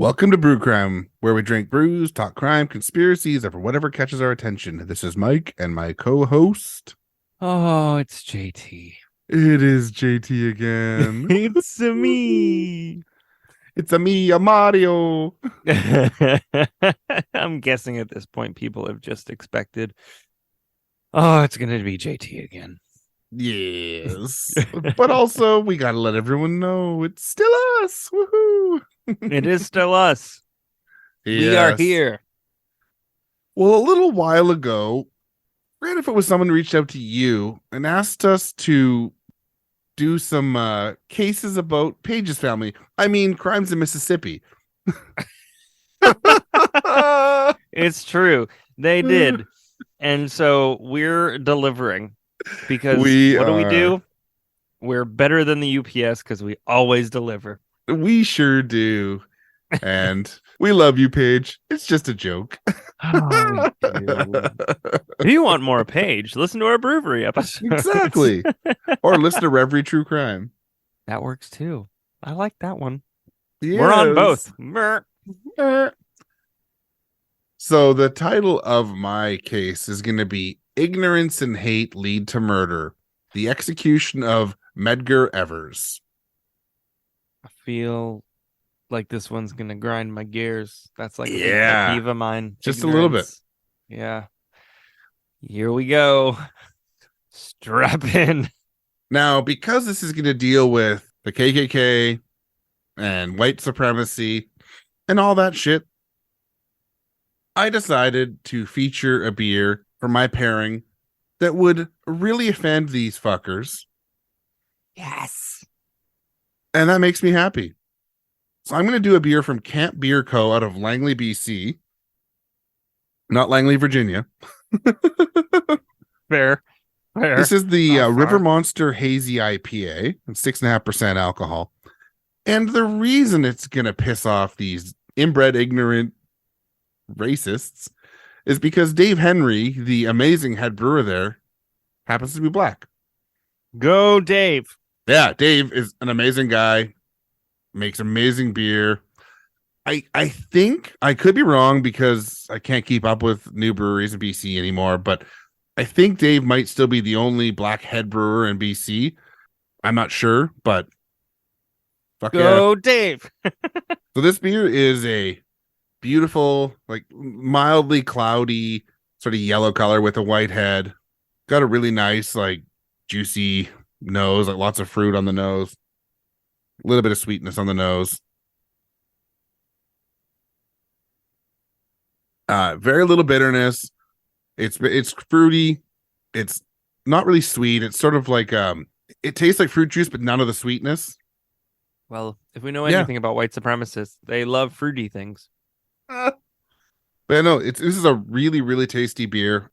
Welcome to Brew Crime, where we drink brews, talk crime, conspiracies, or whatever catches our attention. This is Mike and my co-host. Oh, it's JT. It is JT again. It's me. It's a me, a Mario. I'm guessing at this point people have just expected, oh, it's going to be JT again. Yes. But also, we gotta let everyone know it's still us. Woohoo. It is still us. We are Yes. here. Well, a little while ago, forget if it was someone reached out to you and asked us to do some cases about Page's family. I mean, crimes in Mississippi. It's true. They did. And so we're delivering because what do we do? We're better than the UPS because we always deliver. We sure do. And we love you, Paige. It's just a joke. Oh, we do. If you want more Page, listen to our brewery episode. Exactly. Or listen to Every True Crime. That works too. I like that one. Yes. We're on both. So the title of my case is going to be Ignorance and Hate Lead to Murder. The Execution of Medgar Evers. I feel like this one's gonna grind my gears. That's like a big Yeah. pet peeve of mine. Just a little bit. Yeah. Here we go. Strap in. Now, because this is going to deal with the KKK and white supremacy and all that shit, I decided to feature a beer for my pairing that would really offend these fuckers. Yes. And that makes me happy. So I'm going to do a beer from Camp Beer Co. out of Langley, BC. Not Langley, Virginia. Fair. This is the Not far. River Monster Hazy IPA, and 6.5% alcohol. And the reason it's going to piss off these inbred, ignorant racists is because Dave Henry, the amazing head brewer there, happens to be black. Go, Dave. Yeah, Dave is an amazing guy, makes amazing beer. I think I could be wrong because I can't keep up with new breweries in BC anymore, but I think Dave might still be the only black head brewer in BC. I'm not sure, but fuck Go, yeah. Dave. So this beer is a beautiful, like mildly cloudy, sort of yellow color with a white head. Got a really nice, like juicy nose, like lots of fruit on the nose. A little bit of sweetness on the nose. Very little bitterness. It's fruity. It's not really sweet. It's sort of like it tastes like fruit juice, but none of the sweetness. Well, if we know anything about white supremacists, they love fruity things. But no, this is a really, really tasty beer.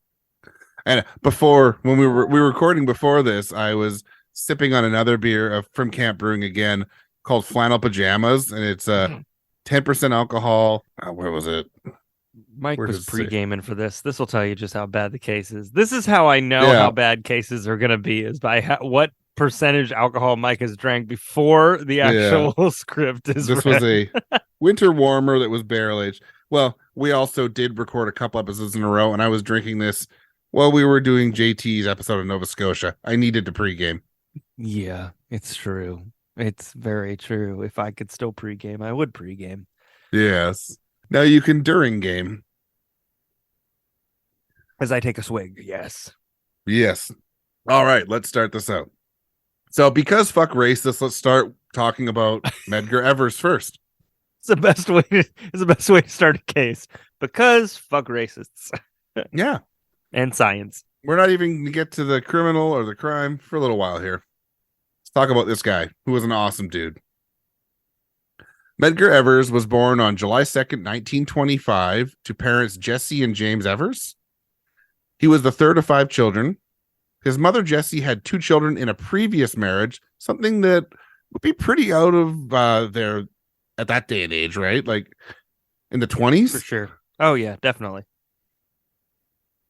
And before, when we were recording before this, I was sipping on another beer from Camp Brewing again called Flannel Pajamas, and it's 10% alcohol. Where was it? Mike Where was does it say? pre-gaming for this. This will tell you just how bad the case is. This is how I know how bad cases are going to be, is by what percentage alcohol Mike has drank before the actual script is This read. was a winter warmer that was barrel aged. Well, we also did record a couple episodes in a row, and I was drinking this while we were doing JT's episode of Nova Scotia. I needed to pregame. Yeah, it's true. It's very true. If I could still pregame, I would pregame. Yes. Now you can during game. As I take a swig, yes. Yes. All right, let's start this out. So because fuck racist, let's start talking about Medgar Evers first. It's the best way. It's the best way to start a case, because fuck racists. Yeah. And science. We're not even going to get to the criminal or the crime for a little while here. Let's talk about this guy who was an awesome dude. Medgar Evers was born on July 2nd, 1925 to parents Jesse and James Evers. He was the third of 5 children. His mother, Jessie, had 2 children in a previous marriage, something that would be pretty out of their at that day and age, right? Like in the 20s? For sure. Oh, yeah, definitely.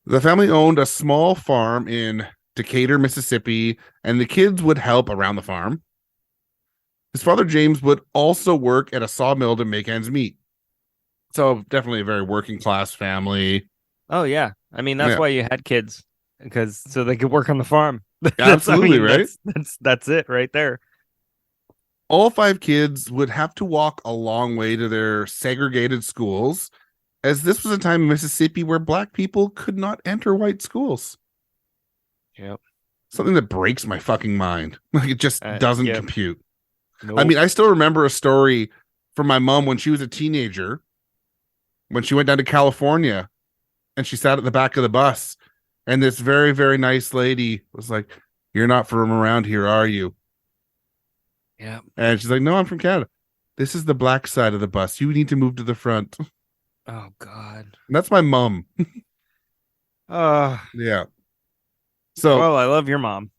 The family owned a small farm in Decatur, Mississippi, and the kids would help around the farm. His father, James, would also work at a sawmill to make ends meet. So definitely a very working class family. Oh yeah. I mean, that's Yeah, why you had kids, because so they could work on the farm. I absolutely mean, right. that's it right there. All five kids would have to walk a long way to their segregated schools, as this was a time in Mississippi where black people could not enter white schools. Yep. Something that breaks my fucking mind. Like, it just doesn't Yep. compute. I Nope. mean, I still remember a story from my mom when she was a teenager, when she went down to California and she sat at the back of the bus. And this very, very nice lady was like, "You're not from around here, are you?" Yep. And she's like, "No, I'm from Canada. This is the black side of the bus. You need to move to the front." And Oh God. that's my mom. Uh, Yeah. So, well, I love your mom.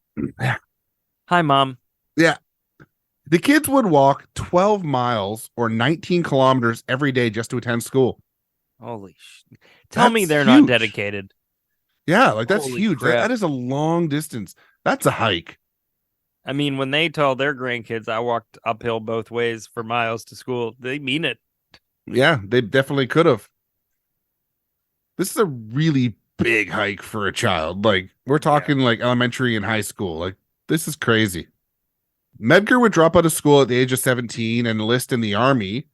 Hi, mom. yeah, the kids would walk 12 miles or 19 kilometers every day just to attend school. Holy Tell me That's they're not huge. dedicated. Yeah, like that's Holy huge. That crap. is a long distance. That's a hike. I mean, when they tell their grandkids I walked uphill both ways for miles to school, they mean it. Yeah, they definitely could have. This is a really big hike for a child. Like, we're Yeah. talking like elementary and high school. Like, this is crazy. Medgar would drop out of school at the age of 17 and enlist in the army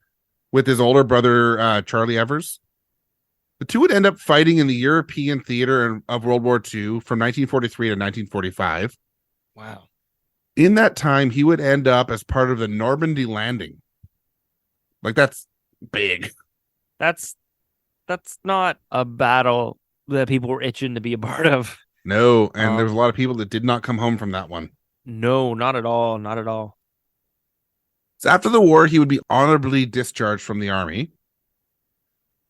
with his older brother, Charlie Evers. The two would end up fighting in the European theater of World War II from 1943 to 1945. Wow. In that time, he would end up as part of the Normandy landing. Like, that's big. That's not a battle that people were itching to be a part of. No, and there was a Um, lot of people that did not come home from that one. no, not at all. Not at all. So after the war, he would be honorably discharged from the army.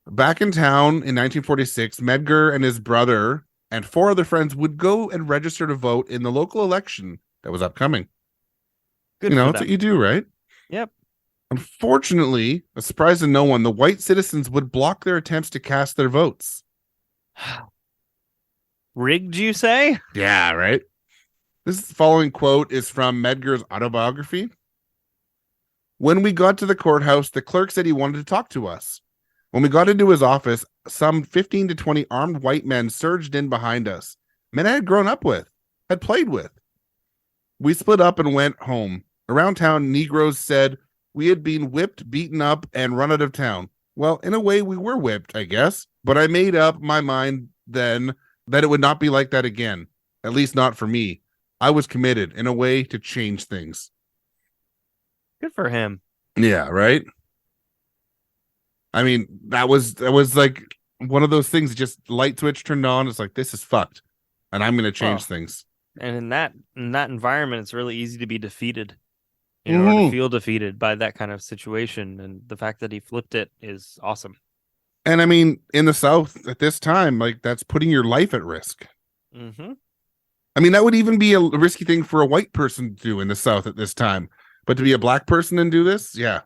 Back in town in 1946, Medgar and his brother and four other friends would go and register to vote in the local election that was upcoming. Good for That's what them. you do, right? Yep. Unfortunately, a surprise to no one, the white citizens would block their attempts to cast their votes. Rigged, you say? Yeah, right? This following quote is from Medgar's autobiography. When we got to the courthouse, the clerk said he wanted to talk to us. When we got into his office, some 15 to 20 armed white men surged in behind us. Men I had grown up with, had played with. We split up and went home. Around town, Negroes said we had been whipped, beaten up, and run out of town. Well, in a way, we were whipped, I guess. But I made up my mind then that it would not be like that again. At least not for me. I was committed, in a way, to change things. Good for him. Yeah, right? I mean, that was like one of those things, just light switch turned on. It's like, this is fucked. And I'm gonna change Well, things. and in that environment, it's really easy to be defeated, or to Mhm. feel defeated by that kind of situation. And the fact that he flipped it is awesome. And I mean, in the South at this time, like, that's putting your life at risk. Mm-hmm. I mean, that would even be a risky thing for a white person to do in the South at this time. But to be a black person and do this, yeah.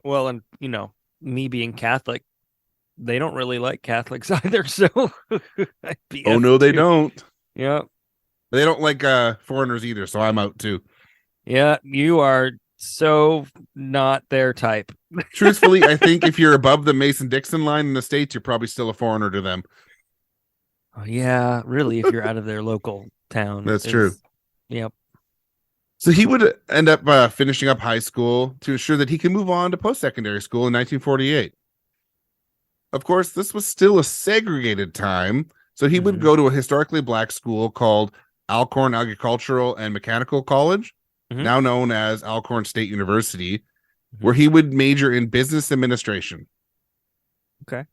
Well, and me being Catholic, they don't really like Catholics either. So I'd be Oh F no, they too. don't. Yeah. They don't like foreigners either, so I'm out too. Yeah. You are so not their type. Truthfully, I think if you're above the Mason-Dixon line in the States, you're probably still a foreigner to them. Oh, yeah. Really, if you're out of their local town. That's true. Yep. So he would end up finishing up high school to ensure that he could move on to post-secondary school in 1948. Of course, this was still a segregated time, so he would go to a historically black school called Alcorn Agricultural and Mechanical College, now known as Alcorn State University, where he would major in business administration. Okay.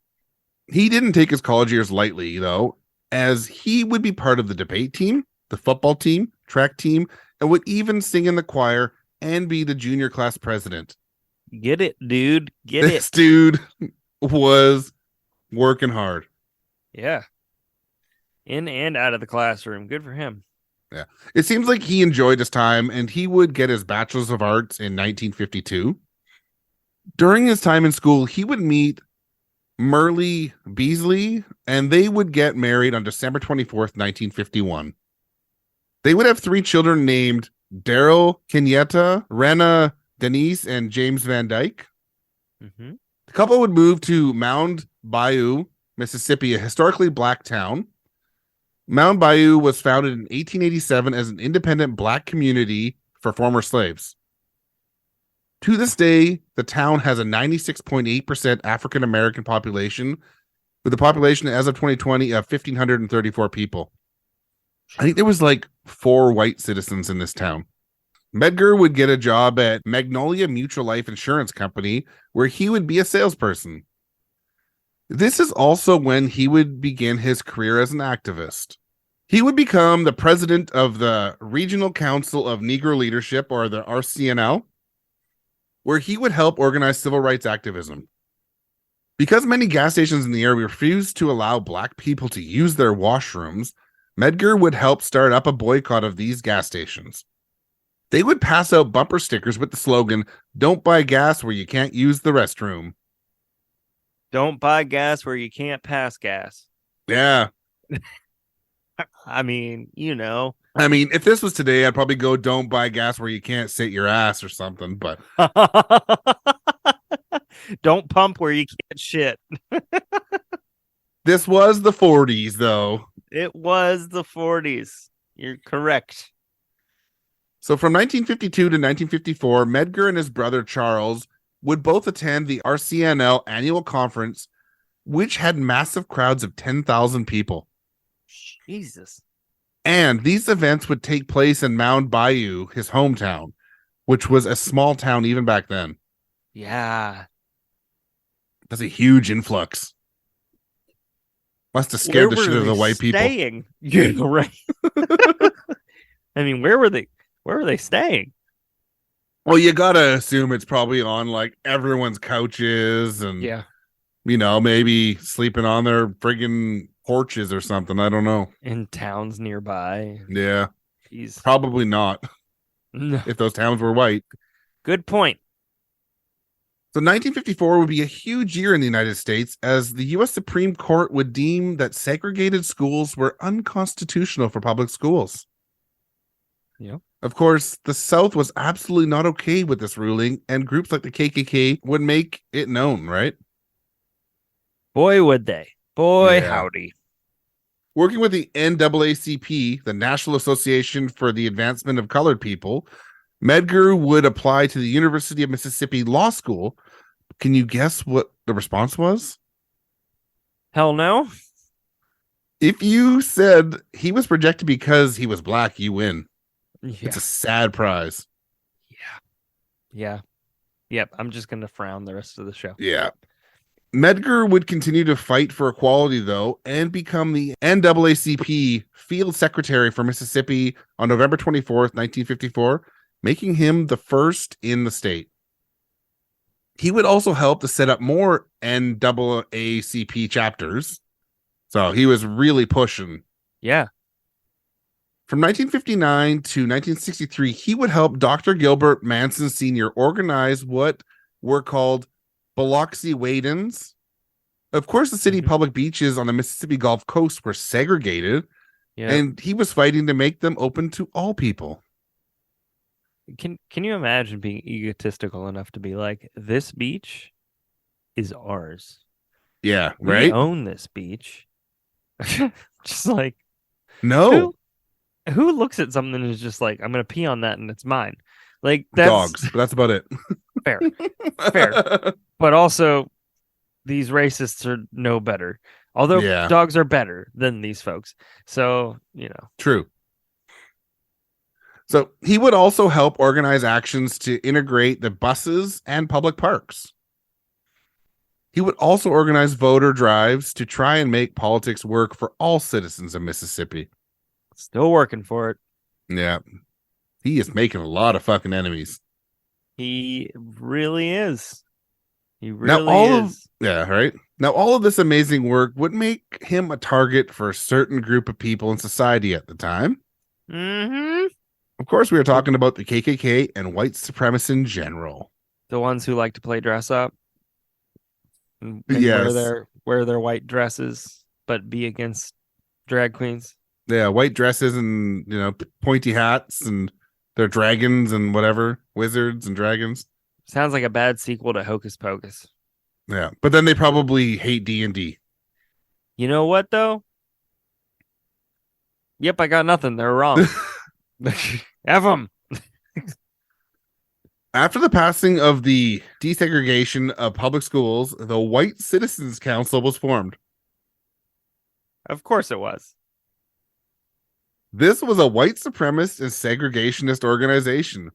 He didn't take his college years lightly, though, as he would be part of the debate team, the football team, track team, and would even sing in the choir and be the junior class president. Get it, dude. Get This it. dude was working hard. Yeah. In and out of the classroom. Good for him. Yeah. It seems like he enjoyed his time, and he would get his Bachelor's of Arts in 1952. During his time in school, he would meet Merle Beasley, and they would get married on December 24th, 1951. They would have 3 children named Daryl Kenyatta, Rena Denise, and James Van Dyke. The couple would move to Mound Bayou, Mississippi, a historically black town. Mound Bayou was founded in 1887 as an independent black community for former slaves. To this day, the town has a 96.8% African American population, with a population as of 2020 of 1,534 people. I think there was like 4 white citizens in this town. Medgar would get a job at Magnolia Mutual Life Insurance Company, where he would be a salesperson. This is also when he would begin his career as an activist. He would become the president of the Regional Council of Negro Leadership, or the RCNL, where he would help organize civil rights activism. Because many gas stations in the area refused to allow black people to use their washrooms, Medgar would help start up a boycott of these gas stations. They would pass out bumper stickers with the slogan, "Don't buy gas where you can't use the restroom." Don't buy gas where you can't pass gas. Yeah. I mean, you know. I mean, if this was today, I'd probably go, "Don't buy gas where you can't sit your ass," or something, but don't pump where you can't shit. This was the 40s, though. It was the 40s. You're correct. So from 1952 to 1954, Medgar and his brother Charles would both attend the RCNL annual conference, which had massive crowds of 10,000 people. Jesus. And these events would take place in Mound Bayou, his hometown, which was a small town even back then. Yeah. That's a huge influx. Must have scared the shit out of the white people. Staying? Yeah, right. I mean, where were they? Where were they staying? Well, you gotta assume it's probably on like everyone's couches and maybe sleeping on their friggin' porches or something. I don't know. In towns nearby. Yeah. Jeez. Probably not. No. If those towns were white. Good point. So 1954 would be a huge year in the United States, as the U.S. Supreme Court would deem that segregated schools were unconstitutional for public schools. Yeah. Of course, the South was absolutely not okay with this ruling, and groups like the KKK would make it known, right? Boy, would they. Boy, howdy. Working with the NAACP, the National Association for the Advancement of Colored People, Medgar would apply to the University of Mississippi Law School. Can you guess what the response was? Hell no. If you said he was rejected because he was black, you win. Yeah. It's a sad prize. Yeah. Yep. I'm just going to frown the rest of the show. Yeah. Medgar would continue to fight for equality, though, and become the NAACP field secretary for Mississippi on November 24th, 1954, making him the first in the state. He would also help to set up more NAACP chapters. So he was really pushing. Yeah. From 1959 to 1963, he would help Dr. Gilbert Manson Sr. organize what were called Biloxi Wade-ins. Of course, the city public beaches on the Mississippi Gulf Coast were segregated, and he was fighting to make them open to all people. Can you imagine being egotistical enough to be like, this beach is ours? Yeah, we right? own this beach. Just like, no. Who looks at something and is just like, I'm going to pee on that and it's mine? Like, that's dogs, but that's about it. Fair. But also, these racists are no better. Although dogs are better than these folks. So, True. So he would also help organize actions to integrate the buses and public parks. He would also organize voter drives to try and make politics work for all citizens of Mississippi. Still working for it. Yeah. He is making a lot of fucking enemies. He really is. He really is. Right? Now, all of this amazing work would make him a target for a certain group of people in society at the time. Mm-hmm. Of course, we are talking about the KKK and white supremacists in general. The ones who like to play dress up. And yes. wear their white dresses, but be against drag queens. Yeah, white dresses and, pointy hats, and they're dragons and whatever, wizards and dragons. Sounds like a bad sequel to Hocus Pocus. Yeah, but then they probably hate D&D. You know what though? Yep, I got nothing. They're wrong. F them. After the passing of the desegregation of public schools, the White Citizens Council was formed. Of course it was. This was a white supremacist and segregationist organization.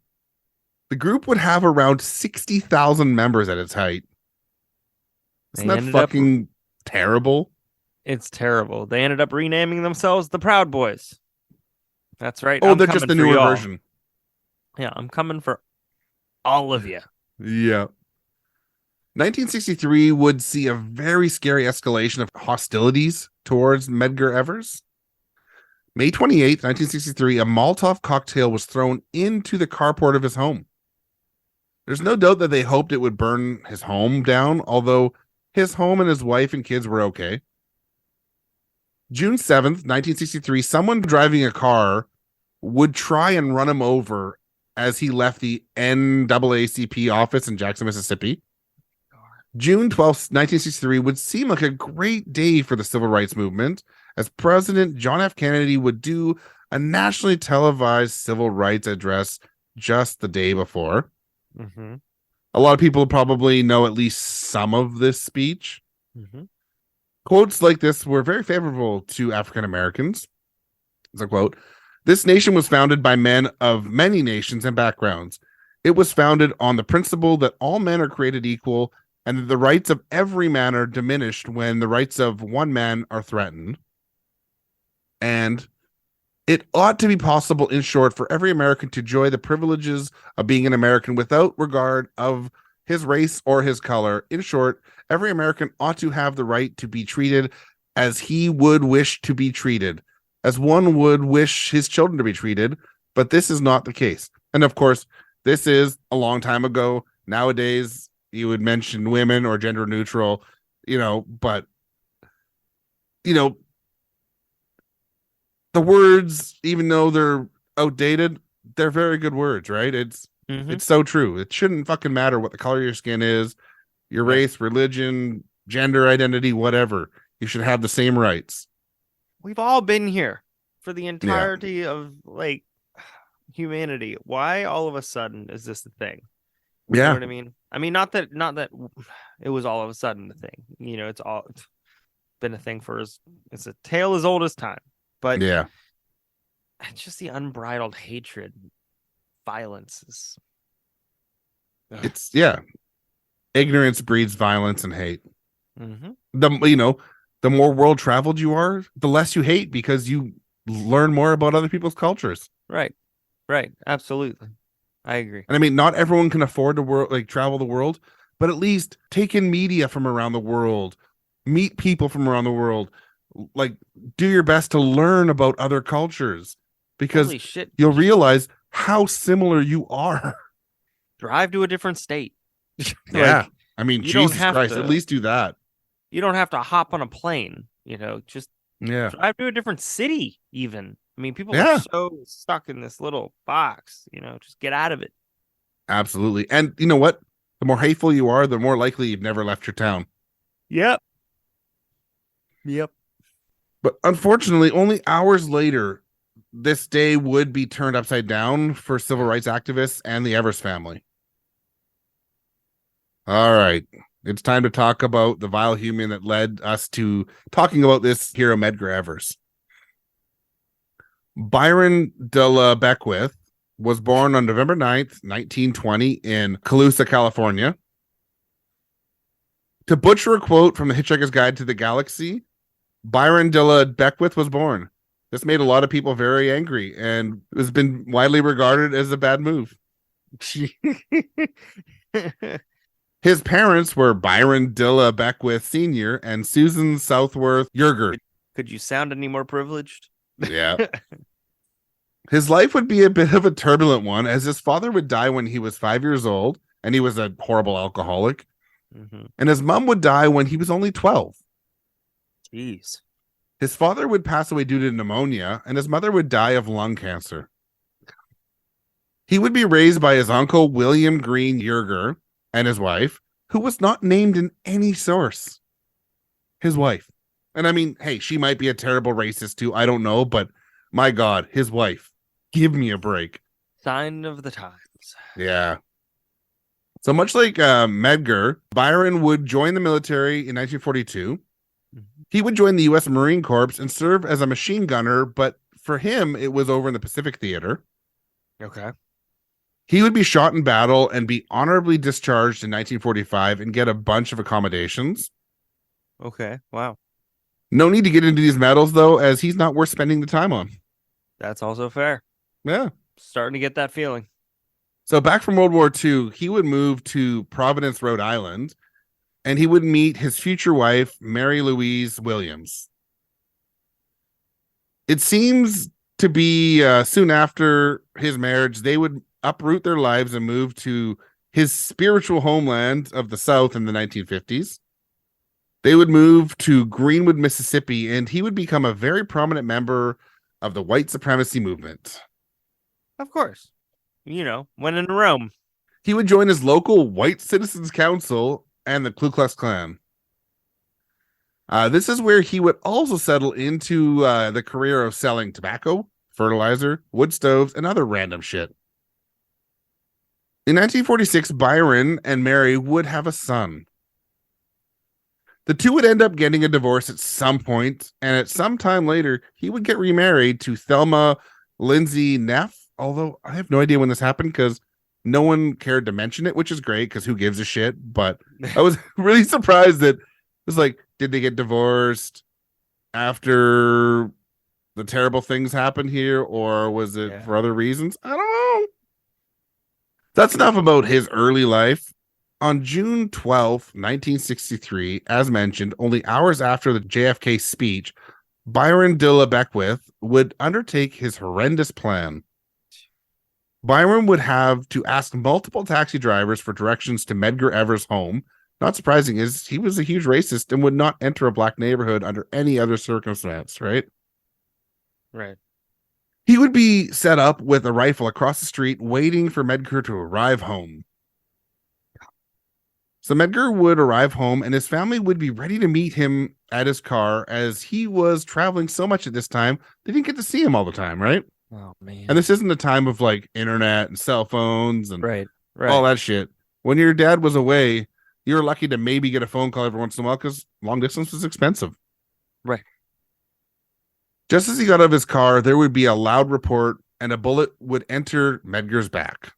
The group would have around 60,000 members at its height. Isn't that fucking terrible? It's terrible. They ended up renaming themselves the Proud Boys. That's right. Oh, they're just the newer version. Yeah, I'm coming for all of you. Yeah. 1963 would see a very scary escalation of hostilities towards Medgar Evers. May 28th, 1963, a Molotov cocktail was thrown into the carport of his home. There's no doubt that they hoped it would burn his home down, although his home and his wife and kids were okay. June 7th, 1963, someone driving a car would try and run him over as he left the NAACP office in Jackson, Mississippi. June 12th, 1963 would seem like a great day for the civil rights movement, as President John F. Kennedy would do a nationally televised civil rights address just the day before. Mm-hmm. A lot of people probably know at least some of this speech. Mm-hmm. Quotes like this were very favorable to African Americans. It's a quote: "This nation was founded by men of many nations and backgrounds. It was founded on the principle that all men are created equal and that the rights of every man are diminished when the rights of one man are threatened. And it ought to be possible, in short, for every American to enjoy the privileges of being an American without regard of his race or his color. In short, every American ought to have the right to be treated as he would wish to be treated, as one would wish his children to be treated, but this is not the case." And of course, this is a long time ago. Nowadays, you would mention women or gender neutral, but, the words, even though they're outdated, they're very good words, right? It's so true. It shouldn't fucking matter what the color of your skin is, your race, religion, gender identity, whatever. You should have the same rights. We've all been here for the entirety of humanity. Why all of a sudden is this the thing? You know what I mean? I mean, not that it was all of a sudden the thing. It's been a thing it's a tale as old as time. But it's just the unbridled hatred, violence is. It's ignorance breeds violence and hate. Mm-hmm. The more world traveled you are, the less you hate because you learn more about other people's cultures. Right, absolutely, I agree. And I mean, not everyone can afford to travel the world, but at least take in media from around the world, meet people from around the world. Do your best to learn about other cultures, because you'll realize how similar you are. Drive to a different state. I mean, Jesus Christ, at least do that. You don't have to hop on a plane, just drive to a different city even. I mean, people are so stuck in this little box, just get out of it. Absolutely. And you know what? The more hateful you are, the more likely you've never left your town. Yep. But unfortunately, only hours later, this day would be turned upside down for civil rights activists and the Evers family. All right. It's time to talk about the vile human that led us to talking about this hero, Medgar Evers. Byron de la Beckwith was born on November 9th, 1920 in Colusa, California. To butcher a quote from The Hitchhiker's Guide to the Galaxy, Byron de la Beckwith was born. This made a lot of people very angry and has been widely regarded as a bad move. His parents were Byron de la Beckwith Sr. and Susan Southworth Yerger. Could you sound any more privileged? Yeah. His life would be a bit of a turbulent one, as his father would die when he was 5 years old, and he was a horrible alcoholic. Mm-hmm. And his mom would die when he was only 12. Jeez. His father would pass away due to pneumonia, and his mother would die of lung cancer. He would be raised by his uncle, William Green Yerger, and his wife, who was not named in any source. His wife. And I mean, hey, she might be a terrible racist too. I don't know, but my God, his wife. Give me a break. Sign of the times. Yeah. So much like Medgar, Byron would join the military in 1942. He would join the U.S. Marine Corps and serve as a machine gunner, but for him, it was over in the Pacific Theater. Okay. He would be shot in battle and be honorably discharged in 1945 and get a bunch of accommodations. Okay. Wow. No need to get into these medals, though, as he's not worth spending the time on. That's also fair. Yeah. Starting to get that feeling. So back from World War II, he would move to Providence, Rhode Island, and he would meet his future wife, Mary Louise Williams. It seems to be soon after his marriage, they would uproot their lives and move to his spiritual homeland of the South in the 1950s. They would move to Greenwood, Mississippi, and he would become a very prominent member of the white supremacy movement. Of course. You know, when in Rome. He would join his local White Citizens Council and the Ku Klux Klan. This is where he would also settle into the career of selling tobacco, fertilizer, wood stoves, and other random shit. In 1946, Byron and Mary would have a son. The two would end up getting a divorce at some point, and at some time later, he would get remarried to Thelma Lindsay Neff, although I have no idea when this happened because no one cared to mention it, which is great because who gives a shit? But I was really surprised that it was like, did they get divorced after the terrible things happened here, or was it for other reasons? I don't know. That's enough about his early life. On June 12th, 1963, as mentioned, only hours after the JFK speech, Byron de la Beckwith would undertake his horrendous plan. Byron would have to ask multiple taxi drivers for directions to Medgar Evers' home. Not surprising, is he was a huge racist and would not enter a black neighborhood under any other circumstance, right? Right. He would be set up with a rifle across the street, waiting for Medgar to arrive home. So Medgar would arrive home and his family would be ready to meet him at his car as he was traveling so much at this time, they didn't get to see him all the time, right? Oh, man. And this isn't the time of like internet and cell phones and right. all that shit. When your dad was away, you were lucky to maybe get a phone call every once in a while because long distance was expensive. Right. Just as he got out of his car, there would be a loud report and a bullet would enter Medgar's back.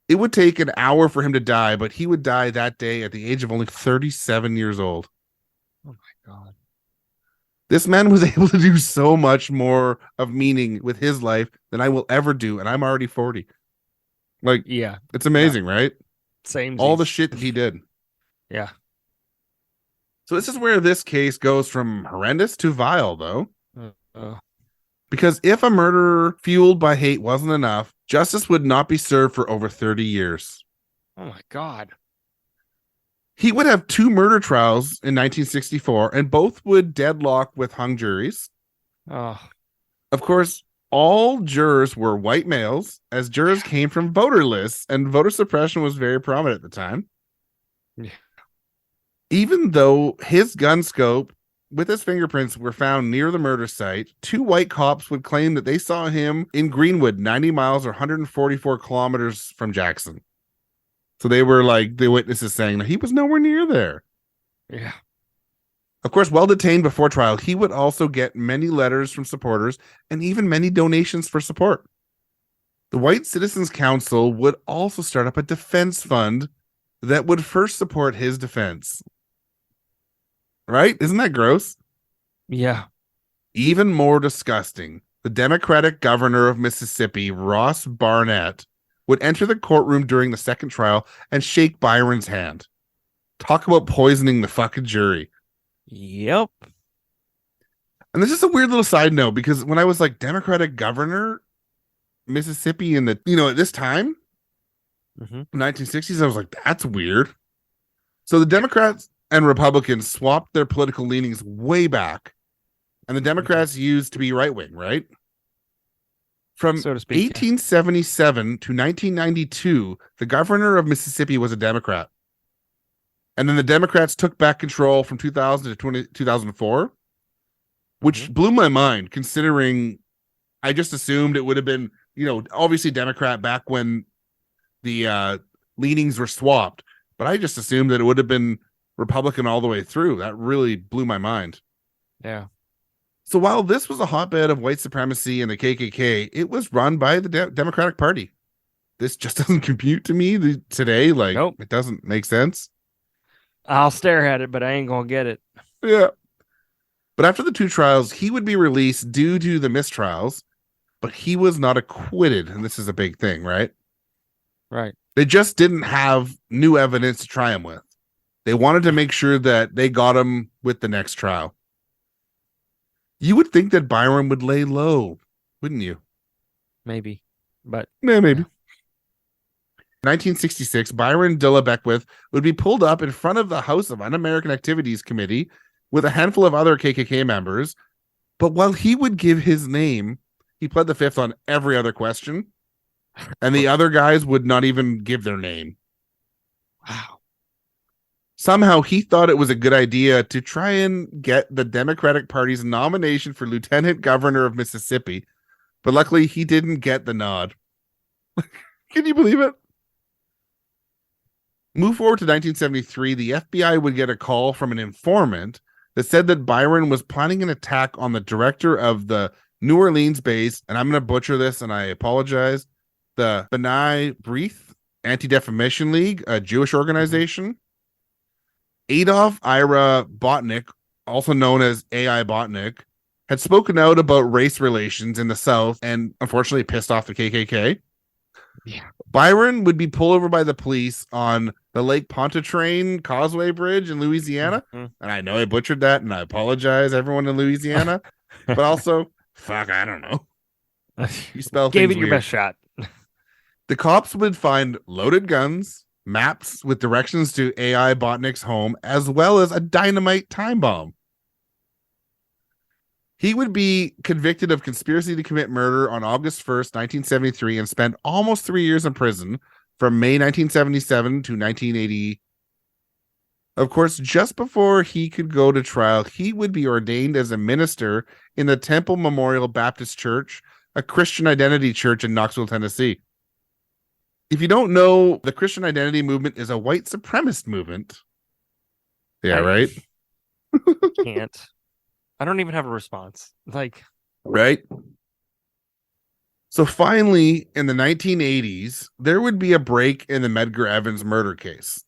It would take an hour for him to die, but he would die that day at the age of only 37 years old. Oh, my God. This man was able to do so much more of meaning with his life than I will ever do, and I'm already 40. Like, yeah, it's amazing, right? Same. All the shit that he did. Yeah. So this is where this case goes from horrendous to vile, though. Because if a murder fueled by hate wasn't enough, justice would not be served for over 30 years. Oh, my God. He would have 2 murder trials in 1964, and both would deadlock with hung juries. Oh. Of course, all jurors were white males, as jurors came from voter lists, and voter suppression was very prominent at the time. Yeah. Even though his gun scope with his fingerprints were found near the murder site, 2 white cops would claim that they saw him in Greenwood, 90 miles or 144 kilometers from Jackson. So they were like the witnesses saying that he was nowhere near there. Yeah. Of course, while detained before trial, he would also get many letters from supporters and even many donations for support. The White Citizens Council would also start up a defense fund that would first support his defense. Right? Isn't that gross? Yeah. Even more disgusting, the Democratic governor of Mississippi, Ross Barnett, would enter the courtroom during the second trial and shake Byron's hand. Talk about poisoning the fucking jury. Yep. And this is a weird little side note because when I was like Democratic governor, Mississippi in the, at this time, 1960s, I was like, that's weird. So the Democrats and Republicans swapped their political leanings way back. And the Democrats used to be right-wing, right? From so to speak. 1877 to 1992, the governor of Mississippi was a Democrat. And then the Democrats took back control from 2000 to 2004, which blew my mind considering I just assumed it would have been, obviously Democrat back when the leanings were swapped. But I just assumed that it would have been Republican all the way through. That really blew my mind. Yeah. So while this was a hotbed of white supremacy and the KKK, it was run by the Democratic Party. This just doesn't compute to me today. Like, nope. It doesn't make sense. I'll stare at it, but I ain't going to get it. Yeah. But after the 2 trials, he would be released due to the mistrials, but he was not acquitted. And this is a big thing, right? Right. They just didn't have new evidence to try him with. They wanted to make sure that they got him with the next trial. You would think that Byron would lay low, wouldn't you? Maybe. But yeah, maybe. 1966, Byron de la Beckwith would be pulled up in front of the House of Un-American Activities Committee with a handful of other KKK members. But while he would give his name, he pled the fifth on every other question. And the other guys would not even give their name. Wow. Somehow he thought it was a good idea to try and get the Democratic Party's nomination for lieutenant governor of Mississippi. But luckily he didn't get the nod. Can you believe it? Move forward to 1973, the FBI would get a call from an informant that said that Byron was planning an attack on the director of the New Orleans base, and I'm going to butcher this and I apologize, the B'nai B'rith Anti-Defamation League, a Jewish organization. Adolf Ira Botnick, also known as AI Botnick, had spoken out about race relations in the South and unfortunately pissed off the KKK. Yeah. Byron would be pulled over by the police on the Lake Pontchartrain Causeway Bridge in Louisiana. And I know I butchered that and I apologize, everyone in Louisiana. But also, fuck, I don't know. You spell Gave things it your weird. best shot. The cops would find loaded guns, maps with directions to AI Botnick's home, as well as a dynamite time bomb. He would be convicted of conspiracy to commit murder on August 1st, 1973, and spent almost 3 years in prison from May 1977 to 1980. Of course, just before he could go to trial, he would be ordained as a minister in the Temple Memorial Baptist Church, a Christian identity church in Knoxville, Tennessee. If you don't know, the Christian identity movement is a white supremacist movement. Yeah, right? Can't. I don't even have a response. Right? So finally, in the 1980s, there would be a break in the Medgar Evers murder case.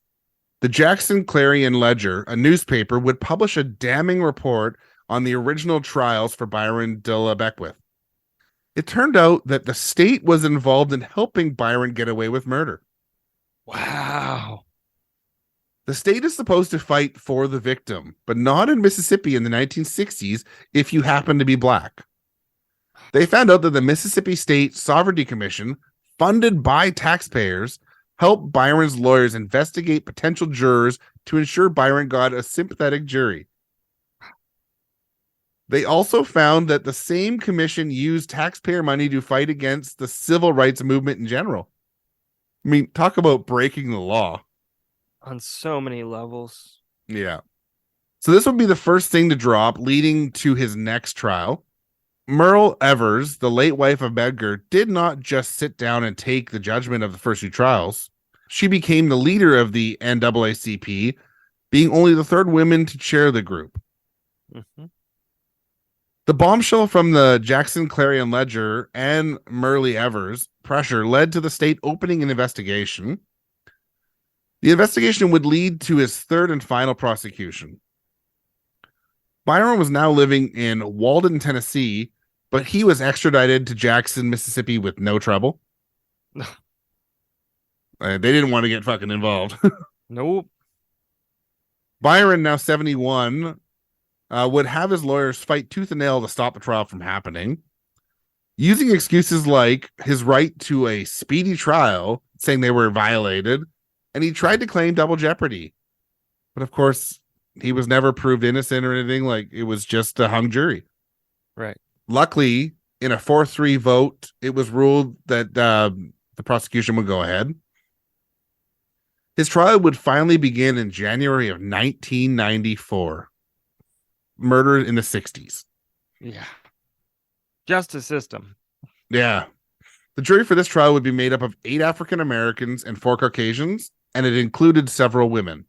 The Jackson Clarion Ledger, a newspaper, would publish a damning report on the original trials for Byron de la Beckwith. It turned out that the state was involved in helping Byron get away with murder. Wow. The state is supposed to fight for the victim, but not in Mississippi in the 1960s if you happen to be black. They found out that the Mississippi State Sovereignty Commission, funded by taxpayers, helped Byron's lawyers investigate potential jurors to ensure Byron got a sympathetic jury. They also found that the same commission used taxpayer money to fight against the civil rights movement in general. I mean, talk about breaking the law. On so many levels. Yeah. So this would be the first thing to drop, leading to his next trial. Medgar Evers, the late wife of Medgar, did not just sit down and take the judgment of the first 2 trials. She became the leader of the NAACP, being only the 3rd woman to chair the group. Mm-hmm. The bombshell from the Jackson Clarion Ledger and Medgar Evers pressure led to the state opening an investigation. The investigation would lead to his 3rd and final prosecution. Byron was now living in Walden, Tennessee, but he was extradited to Jackson, Mississippi with no trouble. They didn't want to get fucking involved. Nope. Byron, now 71, would have his lawyers fight tooth and nail to stop the trial from happening, using excuses like his right to a speedy trial, saying they were violated, and he tried to claim double jeopardy. But of course, he was never proved innocent or anything. Like, it was just a hung jury. Right. Luckily, in a 4-3 vote, it was ruled that the prosecution would go ahead. His trial would finally begin in January of 1994. Murder in the 60s. Yeah. Justice system. Yeah. The jury for this trial would be made up of 8 African Americans and 4 Caucasians, and it included several women.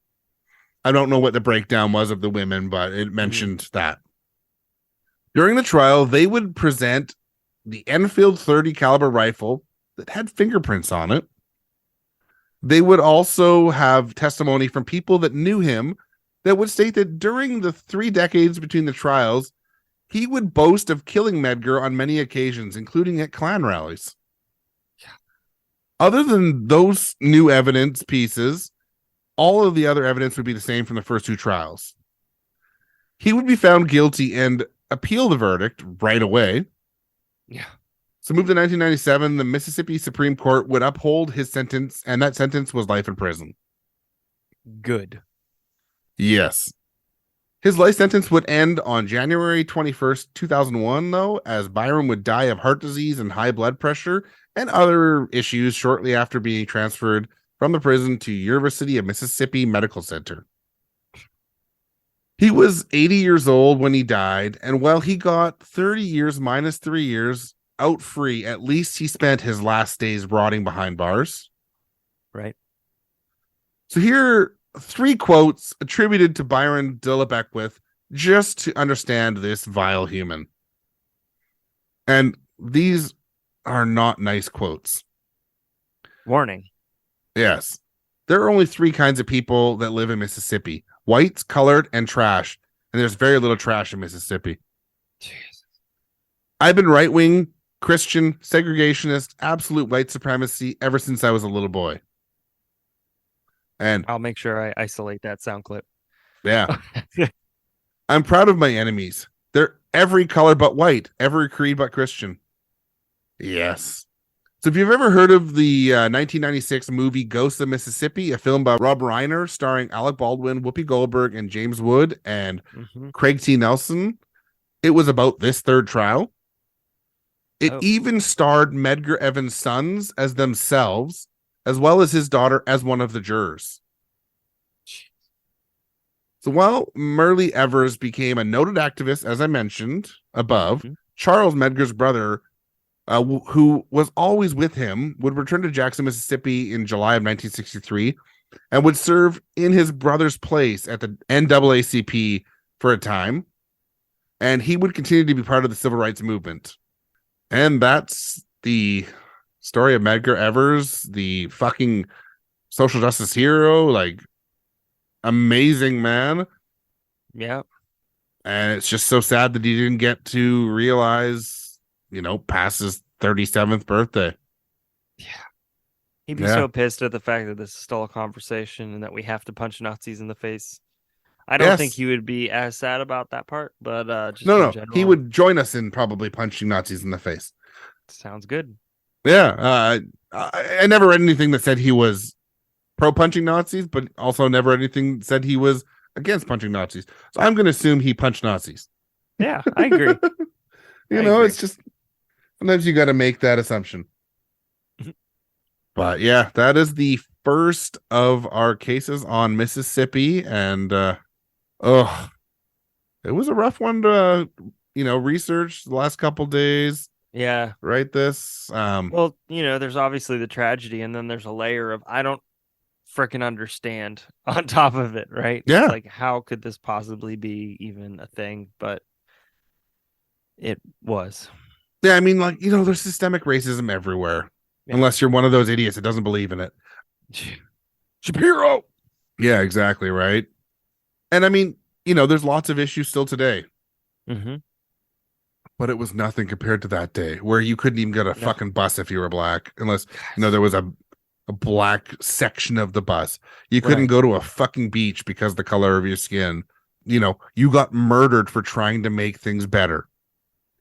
I don't know what the breakdown was of the women, but it mentioned that. During the trial, they would present the Enfield 30 caliber rifle that had fingerprints on it. They would also have testimony from people that knew him that would state that during the 3 decades between the trials, he would boast of killing Medgar on many occasions, including at Klan rallies. Other than those new evidence pieces, all of the other evidence would be the same from the first 2 trials. He would be found guilty and appeal the verdict right away. Yeah. So moved to 1997, the Mississippi Supreme Court would uphold his sentence, and that sentence was life in prison. Good. Yes. His life sentence would end on January 21st, 2001, though, as Byron would die of heart disease and high blood pressure and other issues shortly after being transferred from the prison to University of Mississippi Medical Center. He was 80 years old when he died, and while he got 30 years minus 3 years out free, at least he spent his last days rotting behind bars. Right. So here are 3 quotes attributed to Byron de la Beckwith just to understand this vile human. And these are not nice quotes. Warning. Yes. There are only 3 kinds of people that live in Mississippi: whites, colored, and trash. And there's very little trash in Mississippi. Jesus. I've been right-wing, Christian, segregationist, absolute white supremacy ever since I was a little boy. And I'll make sure I isolate that sound clip. yeah. I'm proud of my enemies. They're every color but white, every creed but Christian. Yes. So if you've ever heard of the 1996 movie Ghosts of Mississippi, a film by Rob Reiner starring Alec Baldwin, Whoopi Goldberg, and James Wood, and Craig T. Nelson, it was about this 3rd trial. It even starred Medgar Evers' sons as themselves, as well as his daughter as one of the jurors. So while Merle Evers became a noted activist, as I mentioned above, Charles Medgar's brother, who was always with him, would return to Jackson, Mississippi in July of 1963 and would serve in his brother's place at the NAACP for a time. And he would continue to be part of the civil rights movement. And that's the story of Medgar Evers, the fucking social justice hero, like amazing man. Yeah. And it's just so sad that he didn't get to realize, past his 37th birthday. Yeah. He'd be so pissed at the fact that this is still a conversation and that we have to punch Nazis in the face. I don't think he would be as sad about that part, but just in general, he would join us in probably punching Nazis in the face. Sounds good. Yeah. I never read anything that said he was pro punching Nazis, but also never anything that said he was against punching Nazis. So I'm going to assume he punched Nazis. Yeah, I agree. It's just sometimes you got to make that assumption. But yeah, that is the first of our cases on Mississippi, and it was a rough one to research the last couple days. Yeah, write this. Well, there's obviously the tragedy, and then there's a layer of I don't freaking understand on top of it, right? Yeah, it's like how could this possibly be even a thing? But it was. Yeah, I mean, there's systemic racism everywhere. Yeah. Unless you're one of those idiots that doesn't believe in it. Shapiro. Yeah, exactly, right. And I mean, there's lots of issues still today. But it was nothing compared to that day where you couldn't even get a fucking bus if you were black, unless there was a black section of the bus. You couldn't go to a fucking beach because of the color of your skin. You got murdered for trying to make things better.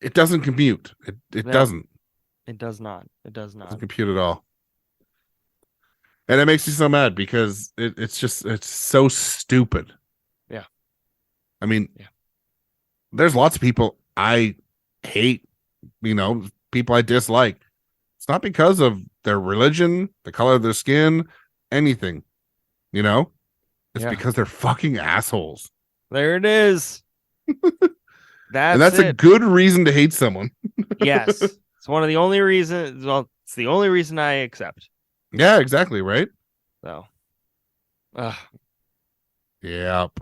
It doesn't compute. It doesn't. It does not. It does not. It doesn't compute at all. And it makes me so mad because it's so stupid. Yeah. I mean, there's lots of people I hate people I dislike. It's not because of their religion, the color of their skin, anything. It's because they're fucking assholes. There it is. And that's a good reason to hate someone. Yes. It's one of the only reasons. Well, it's the only reason I accept. Yeah, exactly. Right. So. Yep.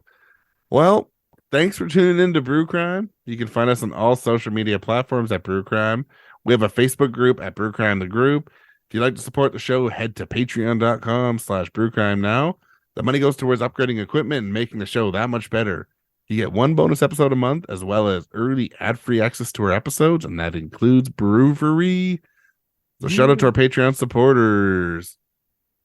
Well, thanks for tuning in to Brew Crime. You can find us on all social media platforms at Brew Crime. We have a Facebook group at Brew Crime the Group. If you'd like to support the show, head to patreon.com/brewcrime now. The money goes towards upgrading equipment and making the show that much better. You get one bonus episode a month, as well as early ad-free access to our episodes, and that includes Brewery. So shout out to our Patreon supporters.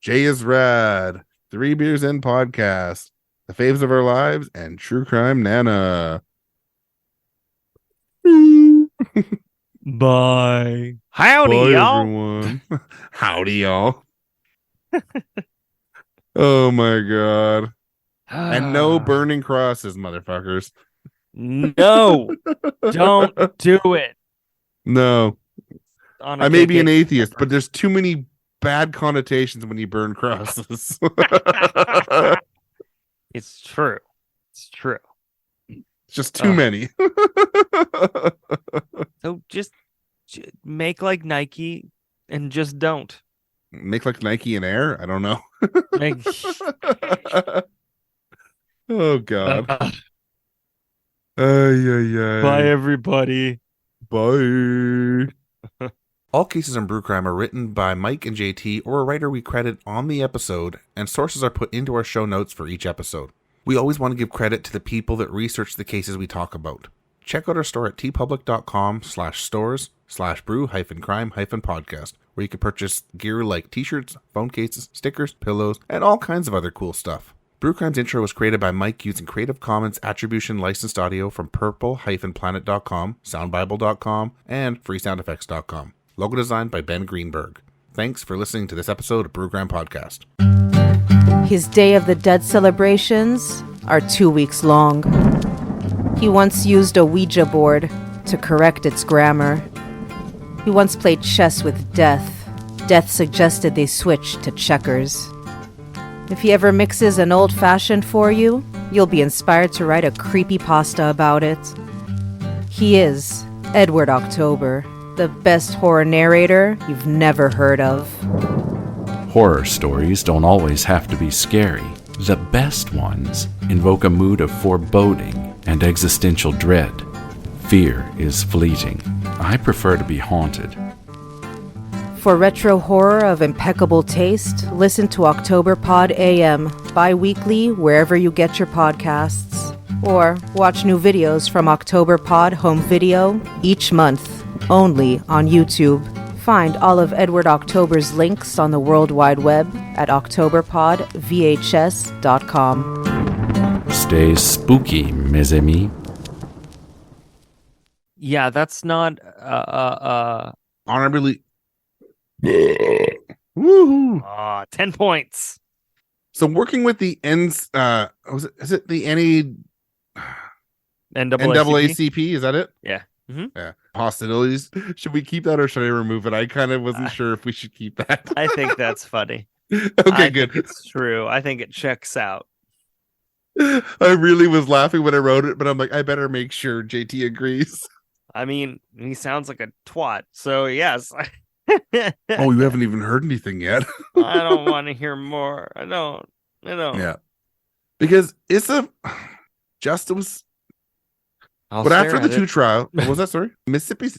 Jay is Rad, 3 Beers In Podcast, The Faves of Our Lives, and True Crime Nana. Bye. Howdy, Bye, y'all. everyone. Howdy, y'all. Oh, my God. And no burning crosses, motherfuckers. No. Don't do it. No. I may be an atheist, but there's too many bad connotations when you burn crosses. It's true. It's true. It's just too many. So just make like Nike and just don't. Make like Nike and Air? I don't know. Oh, God. Bye, everybody. Bye. All cases in Brew Crime are written by Mike and JT or a writer we credit on the episode, and sources are put into our show notes for each episode. We always want to give credit to the people that research the cases we talk about. Check out our store at tpublic.com/stores/brew-crime-podcast, where you can purchase gear like t-shirts, phone cases, stickers, pillows, and all kinds of other cool stuff. Brew Crime's intro was created by Mike using Creative Commons Attribution licensed audio from purple-planet.com, soundbible.com, and freesoundeffects.com. Logo designed by Ben Greenberg. Thanks for listening to this episode of Brew Crime Podcast. His Day of the Dead celebrations are 2 weeks long. He once used a Ouija board to correct its grammar. He once played chess with death. Death suggested they switch to checkers. If he ever mixes an old-fashioned for you, you'll be inspired to write a creepypasta about it. He is Edward October, the best horror narrator you've never heard of. Horror stories don't always have to be scary. The best ones invoke a mood of foreboding and existential dread. Fear is fleeting. I prefer to be haunted. For retro horror of impeccable taste, listen to October Pod AM bi-weekly wherever you get your podcasts. Or watch new videos from October Pod Home Video each month, only on YouTube. Find all of Edward October's links on the World Wide Web at octoberpodvhs.com. Stay spooky, mes amis. Yeah, that's not Honorably. Woohoo! 10 points. So working with the N's, is it the NAACP? Is that it? Yeah. Mm-hmm. Yeah. Hostilities. Should we keep that or should I remove it? I kind of wasn't sure if we should keep that. I think that's funny. Okay, good. It's true. I think it checks out. I really was laughing when I wrote it, but I'm like, I better make sure JT agrees. I mean, he sounds like a twat, so yes. Oh, you haven't even heard anything yet. I don't want to hear more. I don't. Yeah. Because it's Justice. But after the 2 trial, what was that? Sorry, Mississippi's.